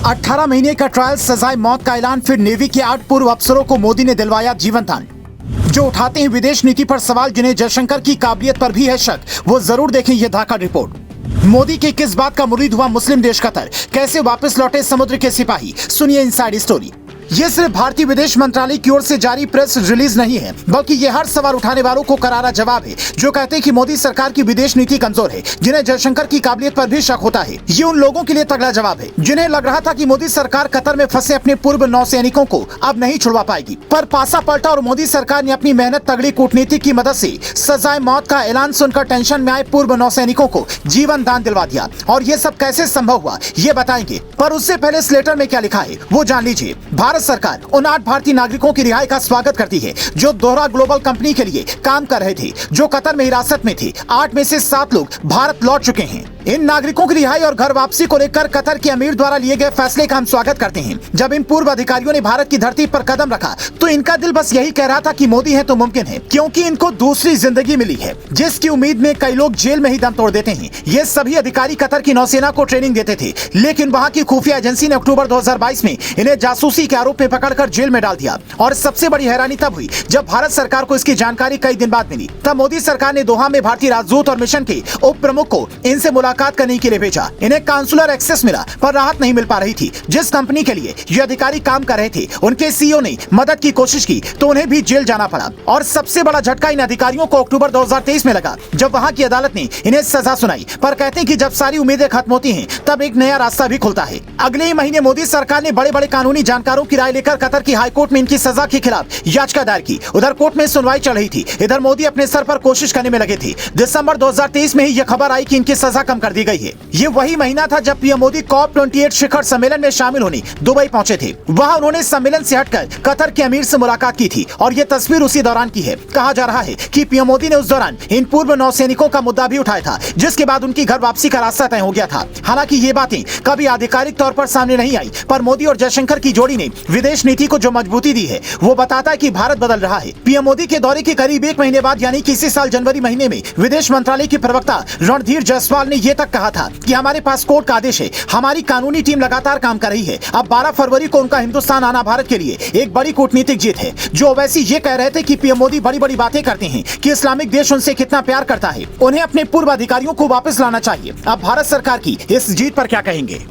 18 महीने का ट्रायल, सजाए मौत का ऐलान। फिर नेवी के 8 पूर्व अफसरों को मोदी ने दिलवाया जीवन दान। जो उठाते हैं विदेश नीति पर सवाल, जिन्हें जयशंकर की काबिलियत पर भी है शक, वो जरूर देखें ये धाकड़ रिपोर्ट। मोदी की किस बात का मुरीद हुआ मुस्लिम देश कतर, कैसे वापस लौटे समुद्र के सिपाही, सुनिए इनसाइड स्टोरी। ये सिर्फ भारतीय विदेश मंत्रालय की ओर से जारी प्रेस रिलीज नहीं है, बल्कि ये हर सवाल उठाने वालों को करारा जवाब है जो कहते हैं कि मोदी सरकार की विदेश नीति कमजोर है, जिन्हें जयशंकर की काबिलियत पर भी शक होता है। ये उन लोगों के लिए तगड़ा जवाब है जिन्हें लग रहा था कि मोदी सरकार कतर में फंसे अपने पूर्व नौसैनिकों को अब नहीं छुड़वा पाएगी, पर पासा पलटा और मोदी सरकार ने अपनी मेहनत, तगड़ी कूटनीति की मदद से सजाए मौत का ऐलान सुनकर टेंशन में आए पूर्व नौसैनिकों को जीवन दान दिलवा दिया। और ये सब कैसे संभव हुआ ये बताएंगे, पर उससे पहले इस लेटर में क्या लिखा है वो जान लीजिए। भारत सरकार उन 8 भारतीय नागरिकों की रिहाई का स्वागत करती है जो दोहरा ग्लोबल कंपनी के लिए काम कर रहे थे, जो कतर में हिरासत में थे। 8 में से 7 लोग भारत लौट चुके हैं। इन नागरिकों की रिहाई और घर वापसी को लेकर कतर के अमीर द्वारा लिए गए फैसले का हम स्वागत करते हैं। जब इन पूर्व अधिकारियों ने भारत की धरती पर कदम रखा तो इनका दिल बस यही कह रहा था कि मोदी है तो मुमकिन है, क्योंकि इनको दूसरी जिंदगी मिली है जिसकी उम्मीद में कई लोग जेल में ही दम तोड़ देते हैं। ये सभी अधिकारी कतर की नौसेना को ट्रेनिंग देते थे, लेकिन वहाँ की खुफिया एजेंसी ने अक्टूबर 2022 में इन्हें जासूसी के आरोप में पकड़कर जेल में डाल दिया। और सबसे बड़ी हैरानी तब हुई जब भारत सरकार को इसकी जानकारी कई दिन बाद मिली। तब मोदी सरकार ने दोहा में भारतीय राजदूत और मिशन के उप प्रमुख को इनसे मुलाकात करने के लिए भेजा। इन्हें काउंसुलर एक्सेस मिला, पर राहत नहीं मिल पा रही थी। जिस कंपनी के लिए ये अधिकारी काम कर रहे थे, उनके सीईओ ने मदद की कोशिश की तो उन्हें भी जेल जाना पड़ा। और सबसे बड़ा झटका इन अधिकारियों को अक्टूबर 2023 में लगा, जब वहां की अदालत ने इन्हें सजा सुनाई। पर कहते हैं कि जब सारी उम्मीदें खत्म होती हैं, तब एक नया रास्ता भी खुलता है। अगले ही महीने मोदी सरकार ने बड़े बड़े कानूनी जानकारों की राय लेकर कतर की हाईकोर्ट में इनकी सजा के खिलाफ याचिका दायर की। उधर कोर्ट में सुनवाई चल रही थी, इधर मोदी अपने सर पर कोशिश करने में लगे थे। दिसंबर 2023 में ही यह खबर आई कि इनकी सजा कम कर दी गई है। ये वही महीना था जब पीएम मोदी COP28 शिखर सम्मेलन में शामिल होने दुबई पहुंचे थे। वहां उन्होंने सम्मेलन से हटकर कतर के अमीर से मुलाकात की थी और ये तस्वीर उसी दौरान की है। कहा जा रहा है कि पीएम मोदी ने उस दौरान इन पूर्व नौसैनिकों का मुद्दा भी उठाया था, जिसके बाद उनकी घर वापसी का रास्ता तय हो गया था। हालांकि ये बातें कभी आधिकारिक तौर पर सामने नहीं आई, पर मोदी और जयशंकर की जोड़ी ने विदेश नीति को जो मजबूती दी है वो बताता है कि भारत बदल रहा है। पीएम मोदी के दौरे के करीब 1 महीने बाद, यानी कि इसी साल जनवरी महीने में, विदेश मंत्रालय के प्रवक्ता रणधीर जायसवाल ने ये तक कहा था कि हमारे पास कोर्ट का आदेश है, हमारी कानूनी टीम लगातार काम कर रही है। अब 12 फरवरी को उनका हिंदुस्तान आना भारत के लिए एक बड़ी कूटनीतिक जीत है। जो ओवैसी ये कह रहे थे कि पीएम मोदी बड़ी बड़ी बातें करते हैं कि इस्लामिक देश उनसे कितना प्यार करता है, उन्हें अपने पूर्व अधिकारियों को वापस लाना चाहिए। अब भारत सरकार की इस जीत पर क्या कहेंगे?